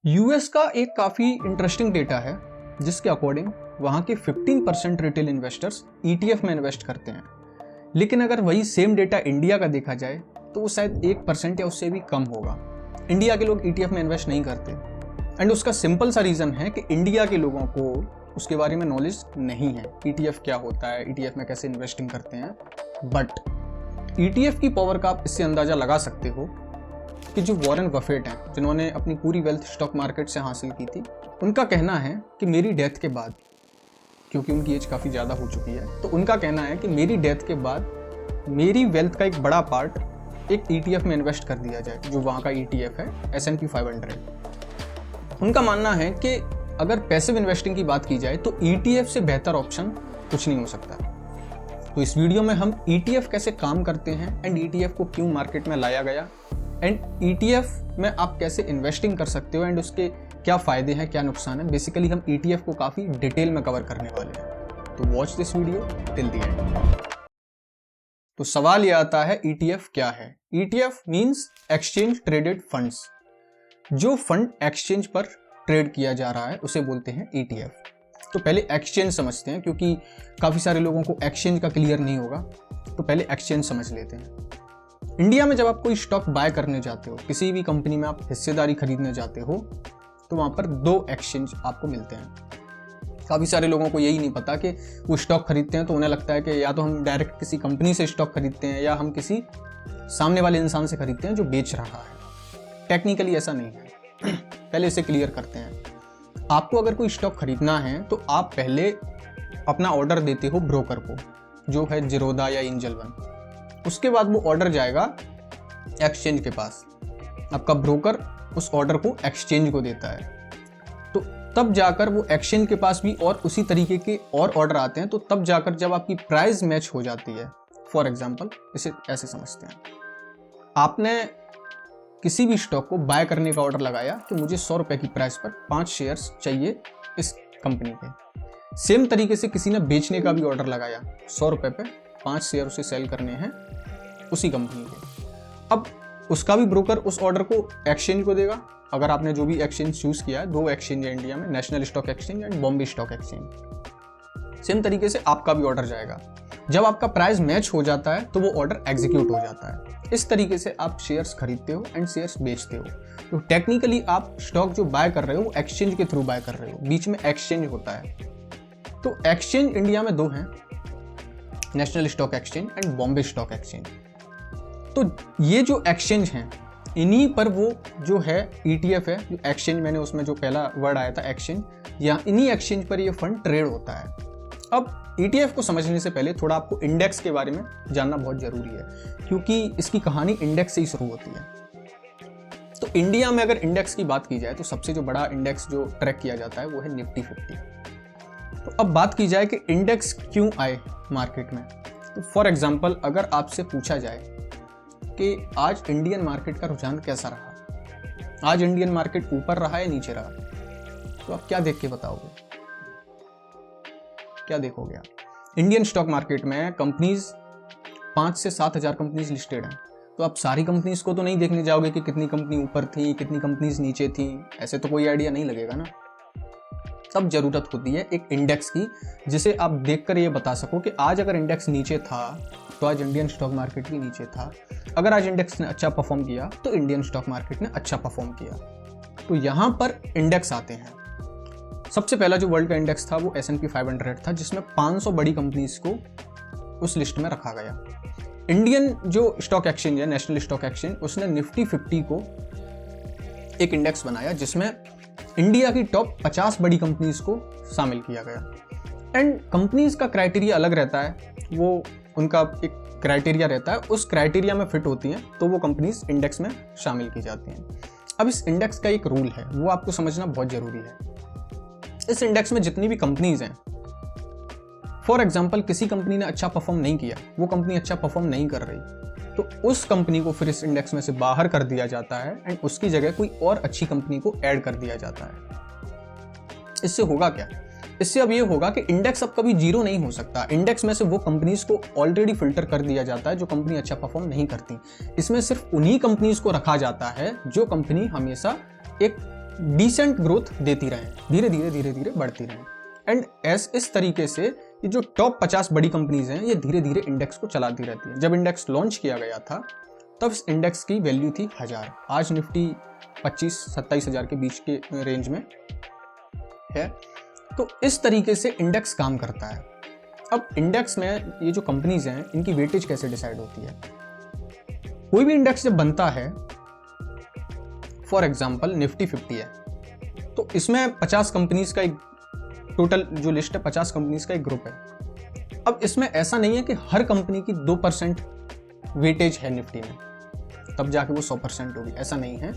US का एक काफ़ी इंटरेस्टिंग डेटा है जिसके अकॉर्डिंग वहाँ के 15% रिटेल इन्वेस्टर्स ईटीएफ में इन्वेस्ट करते हैं। लेकिन अगर वही सेम डेटा इंडिया का देखा जाए तो वो शायद 1% या उससे भी कम होगा। इंडिया के लोग ईटीएफ में इन्वेस्ट नहीं करते एंड उसका सिंपल सा रीज़न है कि इंडिया के लोगों को उसके बारे में नॉलेज नहीं है। ईटीएफ क्या होता है, ईटीएफ में कैसे इन्वेस्टिंग करते हैं। बट ईटीएफ की पावर का आप इससे अंदाज़ा लगा सकते हो कि जो वॉरेन बफेट हैं, जिन्होंने अपनी पूरी वेल्थ स्टॉक मार्केट से हासिल की थी, उनका कहना है कि मेरी डेथ के बाद, क्योंकि उनकी एज काफ़ी ज़्यादा हो चुकी है, तो उनका कहना है कि मेरी डेथ के बाद मेरी वेल्थ का एक बड़ा पार्ट एक ईटीएफ में इन्वेस्ट कर दिया जाए, जो वहाँ का ईटीएफ है S&P 500। उनका मानना है कि अगर पैसिव इन्वेस्टिंग की बात की जाए तो ईटीएफ से बेहतर ऑप्शन कुछ नहीं हो सकता। तो इस वीडियो में हम ईटीएफ कैसे काम करते हैं एंड ईटीएफ को क्यों मार्केट में लाया गया एंड ईटीएफ में आप कैसे इन्वेस्टिंग कर सकते हो एंड उसके क्या फ़ायदे हैं, क्या नुकसान है। बेसिकली हम ईटीएफ को काफ़ी डिटेल में कवर करने वाले हैं, तो watch this video till the end. तो सवाल ये आता है, ईटीएफ क्या है? ETF means exchange traded funds. जो फंड एक्सचेंज पर ट्रेड किया जा रहा है उसे बोलते हैं ईटीएफ। तो पहले एक्सचेंज समझते हैं, क्योंकि काफ़ी सारे लोगों को एक्सचेंज का क्लियर नहीं होगा, तो पहले एक्सचेंज समझ लेते हैं। इंडिया में जब आप कोई स्टॉक बाय करने जाते हो, किसी भी कंपनी में आप हिस्सेदारी खरीदने जाते हो, तो वहाँ पर दो एक्सचेंज आपको मिलते हैं। काफ़ी सारे लोगों को यही नहीं पता कि वो स्टॉक खरीदते हैं तो उन्हें लगता है कि या तो हम डायरेक्ट किसी कंपनी से स्टॉक खरीदते हैं या हम किसी सामने वाले इंसान से खरीदते हैं जो बेच रहा है। टेक्निकली ऐसा नहीं है। पहले इसे क्लियर करते हैं। आपको अगर कोई स्टॉक खरीदना है तो आप पहले अपना ऑर्डर देते हो ब्रोकर को, जो है जिरोदा या एंजल वन। उसके बाद वो ऑर्डर जाएगा एक्सचेंज के पास। आपका ब्रोकर उस ऑर्डर को एक्सचेंज को देता है, तो तब जाकर वो एक्सचेंज के पास भी और उसी तरीके के और ऑर्डर आते हैं। तो तब जाकर जब आपकी प्राइस मैच हो जाती है, फॉर एग्जांपल इसे ऐसे समझते हैं, आपने किसी भी स्टॉक को बाय करने का ऑर्डर लगाया कि मुझे 100 रुपये की प्राइस पर 5 शेयर्स चाहिए इस कंपनी के। सेम तरीके से किसी ने बेचने का भी ऑर्डर लगाया, 100 रुपये पे 5 शेयर उसे सेल करने हैं उसी कंपनी के। अब उसका भी ब्रोकर उस ऑर्डर को एक्सचेंज को देगा। अगर आपने जो भी एक्सचेंज चूज किया है, दो एक्सचेंज है इंडिया में, national stock exchange and Bombay stock exchange. Same तरीके से आपका भी ऑर्डर जाएगा। जब आपका प्राइस मैच हो जाता है तो वो ऑर्डर एग्जीक्यूट हो जाता है। इस तरीके से आप शेयर्स खरीदते हो एंड शेयर्स बेचते हो। तो टेक्निकली आप स्टॉक जो बाय कर रहे हो वो एक्सचेंज के थ्रू बाय कर रहे हो, बीच में एक्सचेंज होता है। तो एक्सचेंज इंडिया में दो हैं, national stock exchange and Bombay stock exchange. तो ये जो एक्सचेंज हैं, इन्हीं पर वो जो है ईटीएफ है, जो एक्सचेंज, मैंने उसमें जो पहला वर्ड आया था एक्सचेंज, या इन्हीं एक्सचेंज पर ये फंड ट्रेड होता है। अब ईटीएफ को समझने से पहले थोड़ा आपको इंडेक्स के बारे में जानना बहुत जरूरी है, क्योंकि इसकी कहानी इंडेक्स से ही शुरू होती है। तो इंडिया में अगर इंडेक्स की बात की जाए तो सबसे जो बड़ा इंडेक्स जो ट्रैक किया जाता है वो है निफ्टी 50। तो अब बात की जाए कि इंडेक्स क्यों आए मार्केट में, तो फॉर एग्जांपल अगर आपसे पूछा जाए कि आज इंडियन मार्केट का रुझान कैसा रहा, आज इंडियन मार्केट ऊपर रहा या नीचे रहा, तो आप क्या देख के बताओगे, क्या देखोगे आप? इंडियन स्टॉक मार्केट में कंपनीज 5 से 7 हज़ार कंपनीज लिस्टेड हैं। तो आप सारी कंपनीज को तो नहीं देखने जाओगे कि कितनी कंपनी ऊपर थी, कितनी कंपनीज नीचे थी, ऐसे तो कोई आइडिया नहीं लगेगा ना। तब जरूरत होती है एक इंडेक्स की, जिसे आप देखकर ये बता सको कि आज अगर इंडेक्स नीचे था तो आज इंडियन स्टॉक मार्केट भी नीचे था। अगर आज इंडेक्स ने अच्छा परफॉर्म किया तो इंडियन स्टॉक मार्केट ने अच्छा परफॉर्म किया। तो यहाँ पर इंडेक्स आते हैं। सबसे पहला जो वर्ल्ड का इंडेक्स था वो S&P 500 था, जिसमें 500 बड़ी कंपनीज को उस लिस्ट में रखा गया। इंडियन जो स्टॉक एक्सचेंज है, नेशनल स्टॉक एक्सचेंज, उसने निफ्टी 50 को एक इंडेक्स बनाया जिसमें इंडिया की टॉप 50 बड़ी कंपनीज को शामिल किया गया। एंड कंपनीज का क्राइटेरिया अलग रहता है, वो उनका एक क्राइटेरिया रहता है, उस क्राइटेरिया में फिट होती हैं तो वो कंपनीज इंडेक्स में शामिल की जाती हैं। अब इस इंडेक्स का एक रूल है, वो आपको समझना बहुत जरूरी है। इस इंडेक्स में जितनी भी कंपनीज हैं, फॉर एग्जांपल किसी कंपनी ने अच्छा परफॉर्म नहीं किया, वो कंपनी अच्छा परफॉर्म नहीं कर रही, तो उस कंपनी को फिर इस इंडेक्स में से बाहर कर दिया जाता है एंड उसकी जगह कोई और अच्छी कंपनी को ऐड कर दिया जाता है। इससे होगा क्या? इससे अब ये होगा कि इंडेक्स अब कभी जीरो नहीं हो सकता। इंडेक्स में से वो कंपनीज को ऑलरेडी फिल्टर कर दिया जाता है जो कंपनी अच्छा परफॉर्म नहीं करती। इसमें सिर्फ उन्हीं कंपनीज को रखा जाता है जो कंपनी हमेशा एक डिसेंट ग्रोथ देती रहें, धीरे धीरे बढ़ती रहें। एंड इस तरीके से ये जो टॉप 50 बड़ी कंपनीज हैं ये धीरे धीरे इंडेक्स को चलाती रहती है। जब इंडेक्स लॉन्च किया गया था तब इस इंडेक्स की वैल्यू थी 1000, आज निफ्टी 25-27 हज़ार के बीच के रेंज में है। तो इस तरीके से इंडेक्स काम करता है। अब इंडेक्स में ये जो कंपनीज हैं इनकी वेटेज कैसे डिसाइड होती है? कोई भी इंडेक्स जब बनता है, फॉर एग्जांपल निफ्टी 50 है, तो इसमें 50 कंपनीज का एक टोटल जो लिस्ट है 50 कंपनीज का एक ग्रुप है। अब इसमें ऐसा नहीं है कि हर कंपनी की 2% वेटेज है निफ्टी में तब जाके वो 100% होगी, ऐसा नहीं है।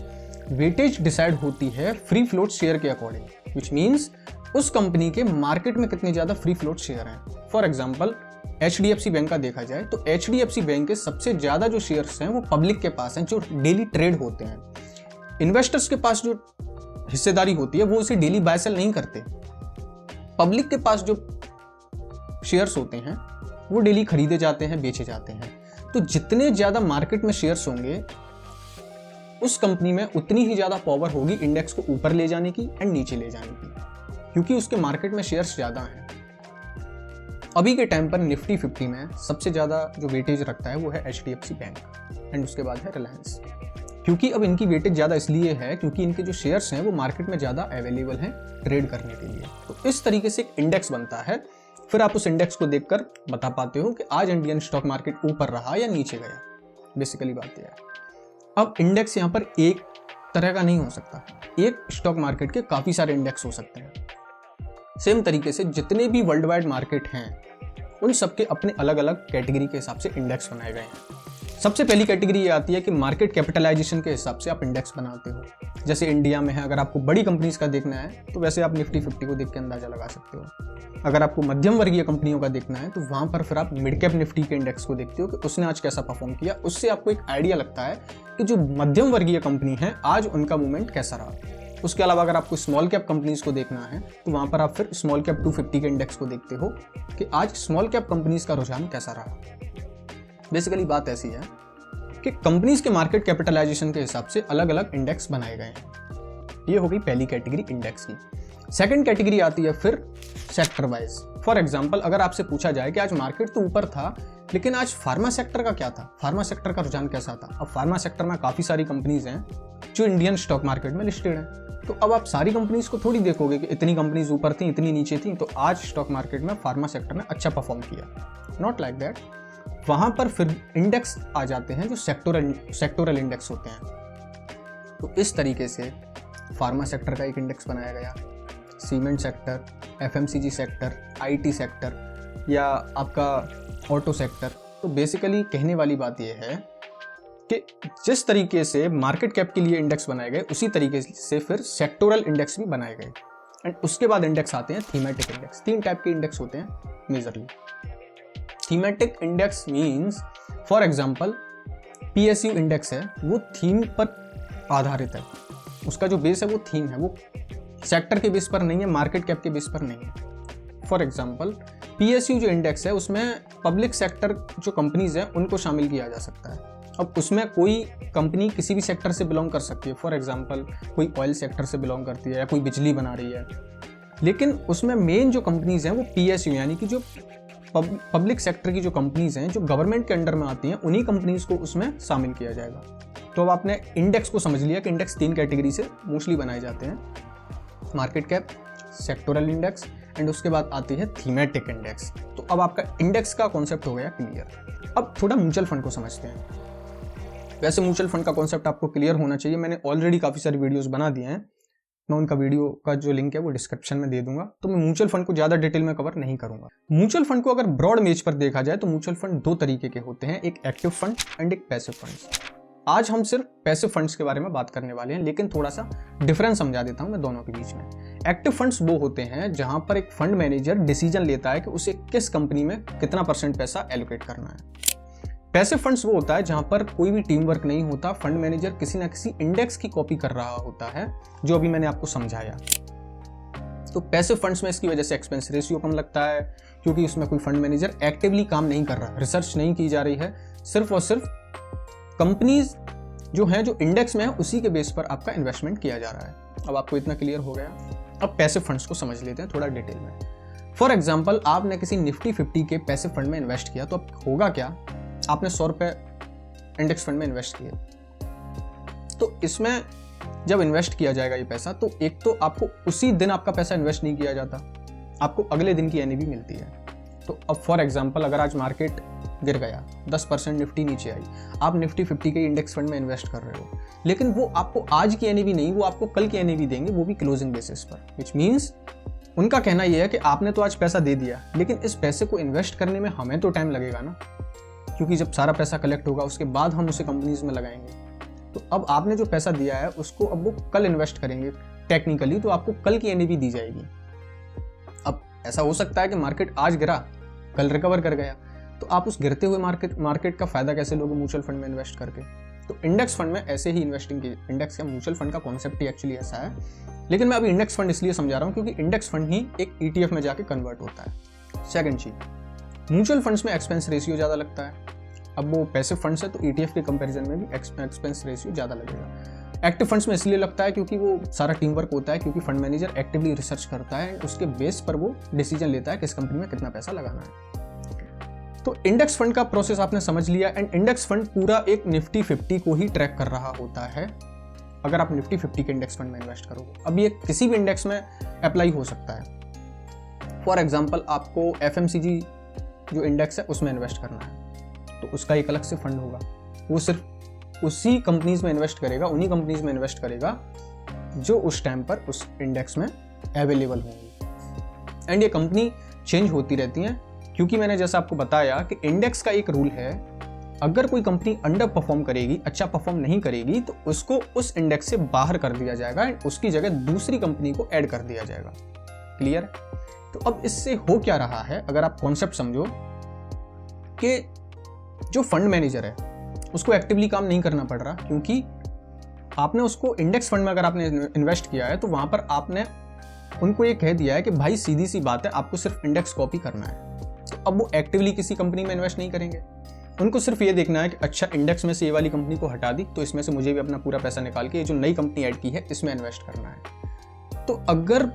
वेटेज डिसाइड होती है फ्री फ्लोट शेयर के अकॉर्डिंग, विच मीन्स उस कंपनी के मार्केट में कितने ज्यादा फ्री फ्लोट शेयर हैं। फॉर एग्जांपल HDFC बैंक का देखा जाए तो HDFC बैंक के सबसे ज्यादा जो शेयर्स हैं वो पब्लिक के पास हैं, जो डेली ट्रेड होते हैं। इन्वेस्टर्स के पास जो हिस्सेदारी होती है वो उसे डेली बाय सेल नहीं करते। पब्लिक के पास जो शेयर्स होते हैं वो डेली खरीदे जाते हैं, बेचे जाते हैं। तो जितने ज्यादा मार्केट में शेयर्स होंगे उस कंपनी में उतनी ही ज्यादा पावर होगी इंडेक्स को ऊपर ले जाने की एंड नीचे ले जाने की, क्योंकि उसके मार्केट में शेयर्स ज्यादा हैं। अभी के टाइम पर निफ्टी 50 में सबसे ज्यादा जो वेटेज रखता है वो है HDFC बैंक एंड उसके बाद है रिलायंस। क्योंकि अब इनकी वेटेज ज्यादा इसलिए है क्योंकि इनके जो शेयर्स हैं वो मार्केट में ज्यादा अवेलेबल हैं ट्रेड करने के लिए। तो इस तरीके से एक इंडेक्स बनता है। फिर आप उस इंडेक्स को देखकर बता पाते हो कि आज इंडियन स्टॉक मार्केट ऊपर रहा या नीचे गया। बेसिकली बात यह है। अब इंडेक्स यहाँ पर एक तरह का नहीं हो सकता, एक स्टॉक मार्केट के काफी सारे इंडेक्स हो सकते हैं। सेम तरीके से जितने भी वर्ल्ड वाइड मार्केट हैं उन सबके अपने अलग अलग कैटेगरी के हिसाब से इंडेक्स बनाए गए हैं। सबसे पहली कैटेगरी ये आती है कि मार्केट कैपिटलाइजेशन के हिसाब से आप इंडेक्स बनाते हो। जैसे इंडिया में है, अगर आपको बड़ी कंपनीज का देखना है तो वैसे आप निफ्टी 50 को देख के अंदाजा लगा सकते हो। अगर आपको मध्यम वर्गीय कंपनियों का देखना है तो वहां पर फिर आप मिड कैप निफ्टी के इंडेक्स को देखते हो कि उसने आज कैसा परफॉर्म किया। उससे आपको एक आइडिया लगता है कि जो मध्यम वर्गीय कंपनी है आज उनका मूवमेंट कैसा रहा। उसके अलावा अगर आपको स्मॉल कैप कंपनीज को देखना है तो वहां पर आप फिर स्मॉल कैप 250 के इंडेक्स को देखते हो कि आज स्मॉल कैप कंपनीज का रुझान कैसा रहा। बेसिकली बात ऐसी है कि कंपनीज के मार्केट कैपिटलाइजेशन के हिसाब से अलग अलग इंडेक्स बनाए गए हैं। ये हो गई पहली कैटेगरी इंडेक्स की। सेकंड कैटेगरी आती है फिर सेक्टर वाइज। फॉर एग्जांपल अगर आपसे पूछा जाए कि आज मार्केट तो ऊपर था लेकिन आज फार्मा सेक्टर का क्या था, फार्मा सेक्टर का रुझान कैसा था। अब फार्मा सेक्टर में काफी सारी कंपनीज हैं जो इंडियन स्टॉक मार्केट में लिस्टेड हैं। तो अब आप सारी कंपनीज को थोड़ी देखोगे कि इतनी कंपनीज ऊपर थी इतनी नीचे थी तो आज स्टॉक मार्केट में फार्मा सेक्टर ने अच्छा परफॉर्म किया। Not like that. वहां पर फिर इंडेक्स आ जाते हैं जो सेक्टोरल इंडेक्स होते हैं। तो इस तरीके से फार्मा सेक्टर का एक इंडेक्स बनाया गया, cement sector, FMCG sector, IT sector या आपका ऑटो सेक्टर। तो बेसिकली कहने वाली बात यह है कि जिस तरीके से मार्केट कैप के लिए इंडेक्स बनाए गए उसी तरीके से फिर सेक्टोरल इंडेक्स भी बनाए गए। एंड उसके बाद इंडेक्स आते हैं थीमेटिक इंडेक्स। 3 टाइप के इंडेक्स होते हैं majorly. Thematic index means for example PSU index है, वो थीम पर आधारित है। उसका जो बेस है वो थीम है, वो सेक्टर के बेस पर नहीं है, मार्केट कैप के बेस पर नहीं है। फॉर एग्जांपल PSU जो इंडेक्स है उसमें पब्लिक सेक्टर जो कंपनीज हैं उनको शामिल किया जा सकता है। अब उसमें कोई कंपनी किसी भी सेक्टर से बिलोंग कर सकती है। फॉर एग्जांपल कोई ऑयल सेक्टर से बिलोंग करती है या कोई बिजली बना रही है, लेकिन उसमें मेन जो कंपनीज हैं वो PSU यानी कि जो पब्लिक सेक्टर की जो कंपनीज हैं जो गवर्नमेंट के अंडर में आती हैं उन्हीं कंपनीज को उसमें शामिल किया जाएगा। तो अब आपने इंडेक्स को समझ लिया कि इंडेक्स 3 कैटेगरी से मोस्टली बनाए जाते हैं, market cap, sectoral index and उसके बाद आती है थीमेटिक इंडेक्स। तो अब आपका इंडेक्स का कॉन्सेप्ट हो गया क्लियर। अब थोड़ा म्यूचुअल फंड को समझते हैं। वैसे म्यूचुअल फंड का कॉन्सेप्ट आपको क्लियर होना चाहिए। मैंने ऑलरेडी काफ़ी सारी वीडियोस बना दिए हैं, मैं उनका वीडियो का जो लिंक है वो डिस्क्रिप्शन में दे दूंगा। तो मैं म्यूचुअल फंड को ज़्यादा डिटेल में कवर नहीं करूंगा। म्यूचुअल फंड को अगर ब्रॉड मेज पर देखा जाए तो म्यूचुअल फंड 2 तरीके के होते हैं, एक एक्टिव फंड एंड एक पैसिव फंड्स। आज हम सिर्फ पैसिव फंड्स के बारे में बात करने वाले हैं, लेकिन थोड़ा सा डिफरेंस समझा देता हूं मैं दोनों के बीच में। एक्टिव फंड्स वो होते हैं जहां पर एक फंड मैनेजर डिसीजन लेता है कि उसे किस कंपनी में कितना % पैसा एलोकेट करना है। पैसिव फंड्स वो होता है जहां पर कोई भी टीम वर्क नहीं होता, फंड मैनेजर किसी ना किसी इंडेक्स की कॉपी कर रहा होता है, जो अभी मैंने आपको समझाया। तो पैसिव फंड्स में इसकी वजह से एक्सपेंस रेशियो कम लगता है, क्योंकि उसमें कोई फंड मैनेजर एक्टिवली काम नहीं कर रहा, रिसर्च नहीं की जा रही है, सिर्फ और सिर्फ कंपनीज जो हैं जो इंडेक्स में है उसी के बेस पर आपका इन्वेस्टमेंट किया जा रहा है। अब आपको इतना क्लियर हो गया। अब पैसिव फंड्स को समझ लेते हैं थोड़ा डिटेल में। फॉर एग्जाम्पल, आपने किसी निफ्टी 50 के पैसिव फंड में इन्वेस्ट किया, तो अब होगा क्या, आपने 100 रुपये इंडेक्स फंड में इन्वेस्ट किए, तो इसमें जब इन्वेस्ट किया जाएगा ये पैसा, तो एक तो आपको उसी दिन आपका पैसा इन्वेस्ट नहीं किया जाता, आपको अगले दिन की एनएवी मिलती है। तो अब फॉर एग्जांपल, अगर आज मार्केट गिर गया, 10% निफ्टी नीचे आई, आप निफ्टी 50 के इंडेक्स फंड में इन्वेस्ट कर रहे हो, लेकिन वो आपको आज की एनएवी नहीं, वो आपको कल की एनएवी देंगे, वो भी क्लोजिंग बेसिस पर। विच मीन्स उनका कहना यह है कि आपने तो आज पैसा दे दिया, लेकिन इस पैसे को इन्वेस्ट करने में हमें तो टाइम लगेगा ना, क्योंकि जब सारा पैसा कलेक्ट होगा उसके बाद हम उसे कंपनीज में लगाएंगे। तो अब आपने जो पैसा दिया है उसको अब वो कल इन्वेस्ट करेंगे टेक्निकली, तो आपको कल की एनएवी दी जाएगी। अब ऐसा हो सकता है कि मार्केट आज गिरा, कल रिकवर कर गया, तो आप उस गिरते हुए मार्केट का फायदा कैसे लोगे म्यूचुअल फंड में इन्वेस्ट करके। तो इंडेक्स फंड में ऐसे ही इन्वेस्टिंग की, इंडेक्स या म्यूचुअल फंड का कॉन्सेप्ट ही एक्चुअली ऐसा है, लेकिन मैं अभी इंडेक्स फंड इसलिए समझा रहा हूँ क्योंकि इंडेक्स फंड ही एक ETF में जाके कन्वर्ट होता है। सेकंड चीज, म्यूचुअल फंड्स में एक्सपेंस रेशियो ज़्यादा लगता है। अब वो पैसिव फंड्स है तो ETF के कंपैरिजन में भी एक्सपेंस रेशियो ज़्यादा लगेगा। एक्टिव फंड्स में इसलिए लगता है क्योंकि वो सारा टीम वर्क होता है, क्योंकि फंड मैनेजर एक्टिवली रिसर्च करता है, उसके बेस पर वो डिसीजन लेता है कि इस कंपनी में कितना पैसा लगाना है। तो इंडेक्स फंड का प्रोसेस आपने समझ लिया, एंड इंडेक्स फंड पूरा एक निफ्टी 50 को ही ट्रैक कर रहा होता है अगर आप निफ्टी 50 के इंडेक्स फंड में इन्वेस्ट करोगे। अब ये किसी भी इंडेक्स में अप्लाई हो सकता है। फॉर एग्जाम्पल, आपको FMCG जो इंडेक्स है उसमें इन्वेस्ट करना है, तो उसका एक अलग से फंड होगा, वो सिर्फ उसी कंपनीज में इन्वेस्ट करेगा, उन्हीं कंपनीज में इन्वेस्ट करेगा जो उस टाइम पर उस इंडेक्स में अवेलेबल होंगी। एंड ये कंपनी चेंज होती रहती हैं, क्योंकि मैंने जैसा आपको बताया कि इंडेक्स का एक रूल है, अगर कोई कंपनी अंडर परफॉर्म करेगी, अच्छा परफॉर्म नहीं करेगी, तो उसको उस इंडेक्स से बाहर कर दिया जाएगा एंड उसकी जगह दूसरी कंपनी को ऐड कर दिया जाएगा। क्लियर? तो अब इससे हो क्या रहा है, अगर आप कॉन्सेप्ट समझो कि जो फंड मैनेजर है उसको एक्टिवली काम नहीं करना पड़ रहा, क्योंकि आपने उसको इंडेक्स फंड में अगर आपने इन्वेस्ट किया है तो वहां पर आपने उनको ये कह दिया है कि भाई सीधी सी बात है, आपको सिर्फ इंडेक्स कॉपी करना है। तो अब वो एक्टिवली किसी कंपनी में इन्वेस्ट नहीं करेंगे, उनको सिर्फ ये देखना है कि अच्छा इंडेक्स में से ये वाली कंपनी को हटा दी, तो इसमें से मुझे भी अपना पूरा पैसा निकाल के ये जो नई कंपनी ऐड की है इसमें इन्वेस्ट करना है। तो अगर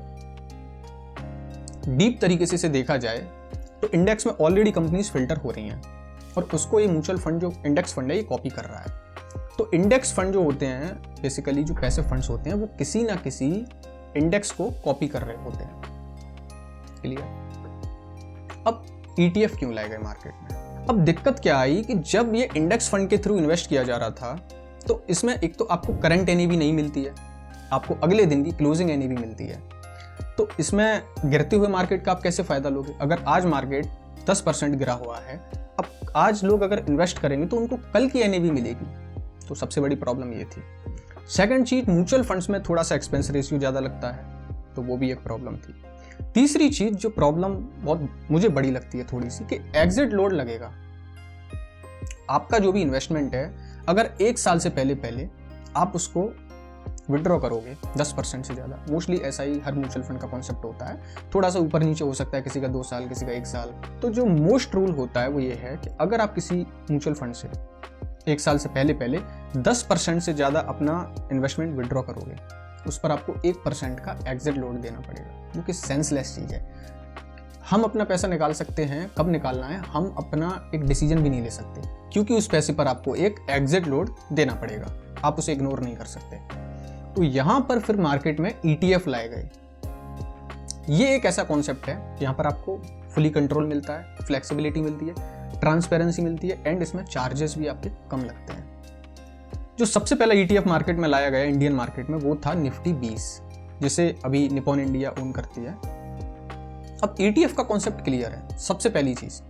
डीप तरीके से इसे देखा जाए तो इंडेक्स में ऑलरेडी कंपनीज फिल्टर हो रही हैं और उसको ये म्यूचुअल फंड जो इंडेक्स फंड है ये कॉपी कर रहा है। तो इंडेक्स फंड जो होते हैं, बेसिकली जो पैसिव फंड्स होते हैं, वो किसी ना किसी इंडेक्स को कॉपी कर रहे होते हैं। क्लियर? अब ETF क्यों लाए गए मार्केट में? अब दिक्कत क्या आई कि जब ये इंडेक्स फंड के थ्रू इन्वेस्ट किया जा रहा था, तो इसमें एक तो आपको करंट एनएवी नहीं मिलती है, आपको अगले दिन की क्लोजिंग एनएवी मिलती है। तो इसमें गिरते हुए मार्केट का आप कैसे फायदा लोगे? अगर आज मार्केट 10% गिरा हुआ है, अब आज लोग अगर इन्वेस्ट करेंगे तो उनको कल की एनएवी मिलेगी, तो सबसे बड़ी प्रॉब्लम ये थी। सेकंड चीज, म्यूचुअल फंड्स में थोड़ा सा एक्सपेंस रेशियो ज़्यादा लगता है, तो वो भी एक प्रॉब्लम थी। तीसरी चीज जो प्रॉब्लम बहुत मुझे बड़ी लगती है थोड़ी सी, कि एग्जिट लोड लगेगा। आपका जो भी इन्वेस्टमेंट है, अगर 1 साल से पहले आप उसको विड्रॉ करोगे 10% से ज़्यादा, मोस्टली ऐसा ही हर म्यूचुअल फंड का कॉन्सेप्ट होता है, थोड़ा सा ऊपर नीचे हो सकता है, किसी का 2 साल, किसी का 1 साल। तो जो मोस्ट रूल होता है वो ये है कि अगर आप किसी म्यूचुअल फंड से 1 साल से पहले 10% से ज़्यादा अपना इन्वेस्टमेंट विड्रॉ करोगे, उस पर आपको 1% का एग्जिट लोड देना पड़ेगा, जो कि सेंसलेस चीज़ है। हम अपना पैसा निकाल सकते हैं, कब निकालना है हम अपना एक डिसीजन भी नहीं ले सकते, क्योंकि उस पैसे पर आपको एक एग्जिट लोड देना पड़ेगा, आप उसे इग्नोर नहीं कर सकते। तो यहां पर फिर मार्केट में ETF लाए गए। ये एक ऐसा कॉन्सेप्ट है जहां पर आपको फुली कंट्रोल मिलता है, फ्लेक्सिबिलिटी मिलती है, ट्रांसपेरेंसी मिलती है, एंड इसमें चार्जेस भी आपके कम लगते हैं। जो सबसे पहला ETF मार्केट में लाया गया इंडियन मार्केट में, वो था निफ्टी 20, जिसे अभी निपॉन इंडिया ओन करती है। अब ETF का कॉन्सेप्ट क्लियर है। सबसे पहली चीज,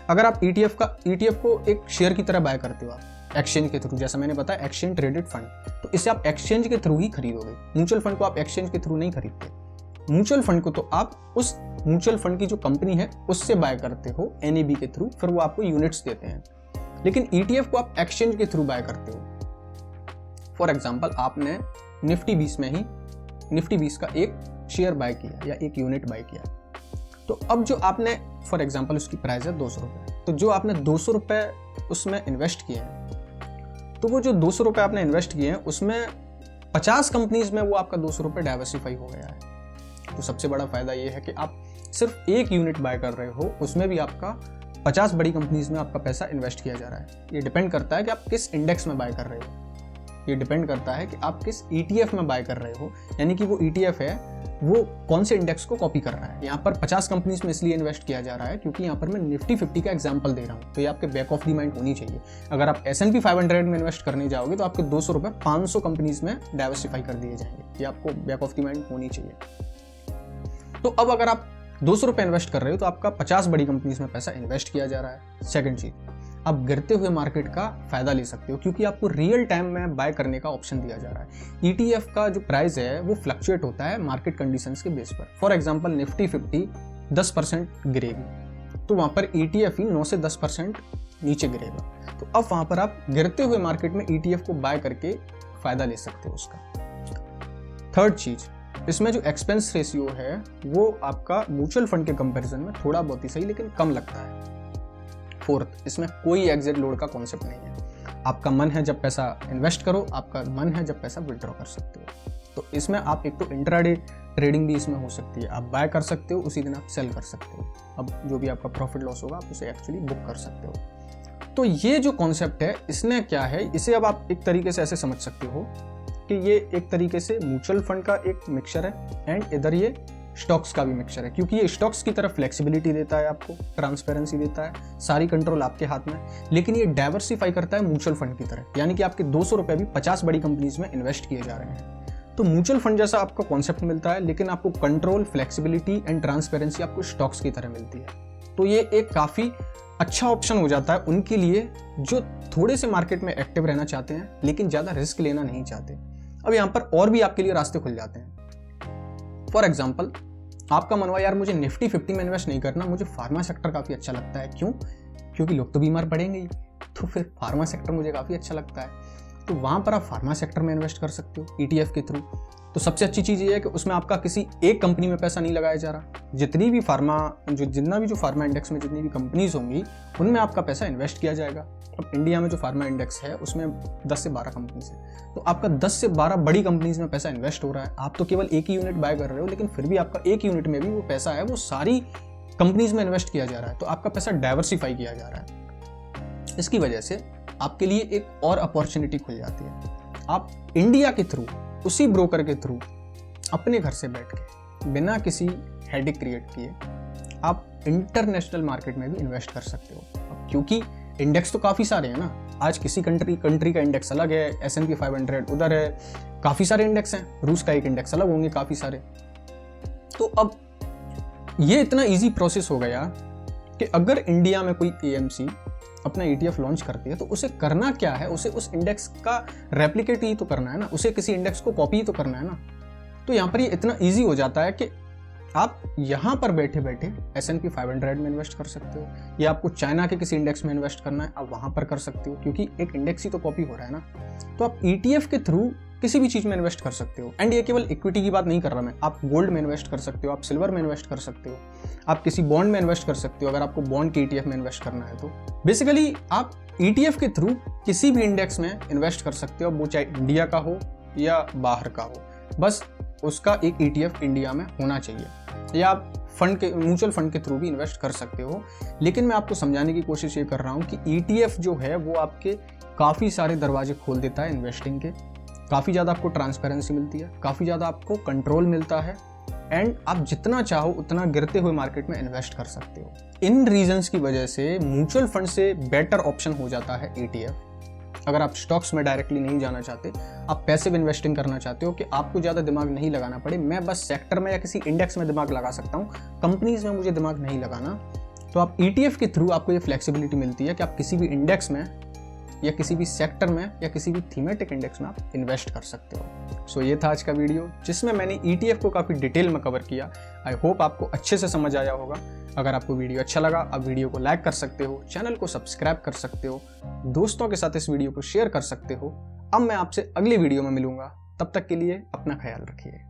अगर आप ETF को एक शेयर की तरह बाय करते हो आप एक्सचेंज के थ्रू, जैसा मैंने बताया एक्सचेंज ट्रेडेड फंड, तो इसे आप एक्सचेंज के थ्रू ही खरीदोगे। म्यूचुअल फंड को आप एक्सचेंज के थ्रू नहीं खरीदते। म्यूचुअल फंड को तो आप उस म्यूचुअल फंड की जो कंपनी है उससे बाय करते हो NAV के थ्रू, फिर वो आपको यूनिट्स देते हैं। लेकिन ETF को आप एक्सचेंज के थ्रू बाय करते हो। फॉर एग्जाम्पल, आपने निफ्टी 20 में ही निफ्टी 20 का एक शेयर बाय किया या एक यूनिट बाय किया, तो अब जो आपने फॉर एग्जाम्पल उसकी प्राइस है 200 रुपये, तो जो आपने 200 रुपये उसमें इन्वेस्ट किए हैं, तो वो जो 200 रुपये आपने इन्वेस्ट किए हैं उसमें 50 कंपनीज में वो आपका 200 रुपये डाइवर्सिफाई हो गया है। तो सबसे बड़ा फायदा ये है कि आप सिर्फ एक यूनिट बाय कर रहे हो, उसमें भी आपका 50 बड़ी कंपनीज में आपका पैसा इन्वेस्ट किया जा रहा है। ये डिपेंड करता है कि आप किस इंडेक्स में बाय कर रहे हो, ये डिपेंड करता है कि आप किस ETF में बाय कर रहे हो, यानी कि वो ETF है वो कौन से इंडेक्स को कॉपी कर रहा है। यहाँ पर 50 कंपनीज में इसलिए इन्वेस्ट किया जा रहा है क्योंकि यहाँ पर मैं निफ्टी 50 का एग्जांपल दे रहा हूँ, तो ये आपके बैक ऑफ द माइंड होनी चाहिए। अगर आप S&P 500 में इन्वेस्ट करने जाओगे तो आपके 200 रुपये 500 कंपनीज में डाइवर्सिफाई कर दिए जाएंगे, ये आपको बैक ऑफ द माइंड होनी चाहिए। तो अब अगर आप 200 रुपये इन्वेस्ट कर रहे हो तो आपका 50 बड़ी कंपनीज में पैसा इन्वेस्ट किया जा रहा है। सेकंड चीज, आप गिरते हुए मार्केट का फायदा ले सकते हो क्योंकि आपको रियल टाइम में बाय करने का ऑप्शन दिया जा रहा है। ETF का जो प्राइस है वो फ्लक्चुएट होता है मार्केट कंडीशंस के बेस पर। फॉर एग्जांपल निफ्टी 50 10% गिरेगी तो वहां पर ETF ही 9 से 10% नीचे गिरेगा, तो अब वहां पर आप गिरते हुए मार्केट में ETF को बाय करके फायदा ले सकते हो उसका। थर्ड चीज, इसमें जो एक्सपेंस रेशियो है वो आपका म्यूचुअल फंड के कंपैरिजन में थोड़ा बहुत ही सही लेकिन कम लगता है। फोर्थ, इसमें कोई एग्जिट लोड का कॉन्सेप्ट नहीं है। आपका मन है जब पैसा इन्वेस्ट करो, आपका मन है जब पैसा विड्रॉ कर सकते हो। तो इसमें आप एक तो इंट्राडे ट्रेडिंग भी इसमें हो सकती है, आप बाय कर सकते हो, उसी दिन आप सेल कर सकते हो। अब जो भी आपका प्रॉफिट लॉस होगा आप उसे एक्चुअली बुक कर सकते हो। तो ये जो कॉन्सेप्ट है इसने क्या है, इसे अब आप एक तरीके से ऐसे समझ सकते हो कि ये एक तरीके से म्यूचुअल फंड का एक मिक्सचर है एंड इधर ये स्टॉक्स का भी मिक्सचर है, क्योंकि ये स्टॉक्स की तरफ फ्लेक्सिबिलिटी देता है, आपको ट्रांसपेरेंसी देता है, सारी कंट्रोल आपके हाथ में, लेकिन ये डाइवर्सिफाई करता है म्यूचुअल फंड की तरह, यानी कि आपके 200 रुपये भी 50 बड़ी कंपनीज में इन्वेस्ट किए जा रहे हैं। तो म्यूचुअल फंड जैसा आपको कॉन्सेप्ट मिलता है लेकिन आपको कंट्रोल, फ्लेक्सिबिलिटी एंड ट्रांसपेरेंसी आपको स्टॉक्स की तरह मिलती है। तो ये एक काफी अच्छा ऑप्शन हो जाता है उनके लिए जो थोड़े से मार्केट में एक्टिव रहना चाहते हैं लेकिन ज्यादा रिस्क लेना नहीं चाहते। अब यहाँ पर और भी आपके लिए रास्ते खुल जाते हैं। फॉर एग्जाम्पल, आपका मन हुआ यार मुझे निफ्टी 50 में इन्वेस्ट नहीं करना, मुझे फार्मा सेक्टर काफी अच्छा लगता है। क्यों? क्योंकि लोग तो बीमार पड़ेंगे ही, तो फिर फार्मा सेक्टर मुझे काफी अच्छा लगता है, तो वहां पर आप फार्मा सेक्टर में इन्वेस्ट कर सकते हो ETF के थ्रू। तो सबसे अच्छी चीज ये है कि उसमें आपका किसी एक कंपनी में पैसा नहीं लगाया जा रहा, जितना भी फार्मा इंडेक्स में जितनी भी कंपनीज होंगी उनमें आपका पैसा इन्वेस्ट किया जाएगा। अब इंडिया में जो फार्मा इंडेक्स है उसमें 10 से 12 कंपनीज है, तो आपका 10 से 12 बड़ी कंपनीज में पैसा इन्वेस्ट हो रहा है। आप तो केवल एक ही यूनिट बाय कर रहे हो लेकिन फिर भी आपका एक यूनिट में भी वो पैसा है वो सारी कंपनीज में इन्वेस्ट किया जा रहा है, तो आपका पैसा डाइवर्सिफाई किया जा रहा है। इसकी वजह से आपके लिए एक और अपॉर्चुनिटी खुल जाती है। आप इंडिया के थ्रू, उसी ब्रोकर के थ्रू, अपने घर से बैठ के बिना किसी हेडेक क्रिएट किए आप इंटरनेशनल मार्केट में भी इन्वेस्ट कर सकते हो। अब क्योंकि इंडेक्स तो काफी सारे हैं ना, आज किसी कंट्री का इंडेक्स अलग है, S&P 500 उधर है, काफी सारे इंडेक्स हैं, रूस का एक इंडेक्स अलग होंगे, काफी सारे। तो अब ये इतना इजी प्रोसेस हो गया कि अगर इंडिया में कोई AMC अपना ETF लॉन्च करती है तो उसे करना क्या है, उसे उस इंडेक्स का रेप्लिकेट ही तो करना है ना, उसे किसी इंडेक्स को कॉपी ही तो करना है ना। तो यहाँ पर ये इतना इजी हो जाता है कि आप यहाँ पर बैठे बैठे S&P 500 में इन्वेस्ट कर सकते हो, या आपको चाइना के किसी इंडेक्स में इन्वेस्ट करना है आप वहाँ पर कर सकते हो, क्योंकि एक इंडेक्स ही तो कॉपी हो रहा है ना। तो आप ETF के थ्रू किसी भी चीज में इन्वेस्ट कर सकते हो। एंड ये केवल इक्विटी की बात नहीं कर रहा मैं, आप गोल्ड में इन्वेस्ट कर सकते हो, आप सिल्वर में इन्वेस्ट कर सकते हो, आप किसी बॉन्ड में इन्वेस्ट कर सकते हो अगर आपको बॉन्ड के ETF में इन्वेस्ट करना है। तो बेसिकली आप ETF के थ्रू किसी भी इंडेक्स में इन्वेस्ट कर सकते हो, वो चाहे इंडिया का हो या बाहर का हो, बस उसका एक ETF इंडिया में होना चाहिए। या आप म्यूचुअल फंड के थ्रू भी इन्वेस्ट कर सकते हो। लेकिन मैं आपको समझाने की कोशिश ये कर रहा हूँ कि ETF जो है वो आपके काफ़ी सारे दरवाजे खोल देता है इन्वेस्टिंग के, काफ़ी ज़्यादा आपको ट्रांसपेरेंसी मिलती है, काफ़ी ज़्यादा आपको कंट्रोल मिलता है, एंड आप जितना चाहो उतना गिरते हुए मार्केट में इन्वेस्ट कर सकते हो। इन रीजंस की वजह से म्यूचुअल फंड से बेटर ऑप्शन हो जाता है ETF। अगर आप स्टॉक्स में डायरेक्टली नहीं जाना चाहते, आप पैसिव इन्वेस्टिंग करना चाहते हो कि आपको ज़्यादा दिमाग नहीं लगाना पड़े, मैं बस सेक्टर में या किसी इंडेक्स में दिमाग लगा सकता हूँ, कंपनीज में मुझे दिमाग नहीं लगाना, तो आप ETF के थ्रू आपको ये फ्लेक्सिबिलिटी मिलती है कि आप किसी भी इंडेक्स में या किसी भी सेक्टर में या किसी भी थीमेटिक इंडेक्स में आप इन्वेस्ट कर सकते हो। सो ये था आज का वीडियो जिसमें मैंने ETF को काफ़ी डिटेल में कवर किया। आई होप आपको अच्छे से समझ आया होगा। अगर आपको वीडियो अच्छा लगा आप वीडियो को लाइक कर सकते हो, चैनल को सब्सक्राइब कर सकते हो, दोस्तों के साथ इस वीडियो को शेयर कर सकते हो। अब मैं आपसे अगली वीडियो में मिलूंगा, तब तक के लिए अपना ख्याल रखिए।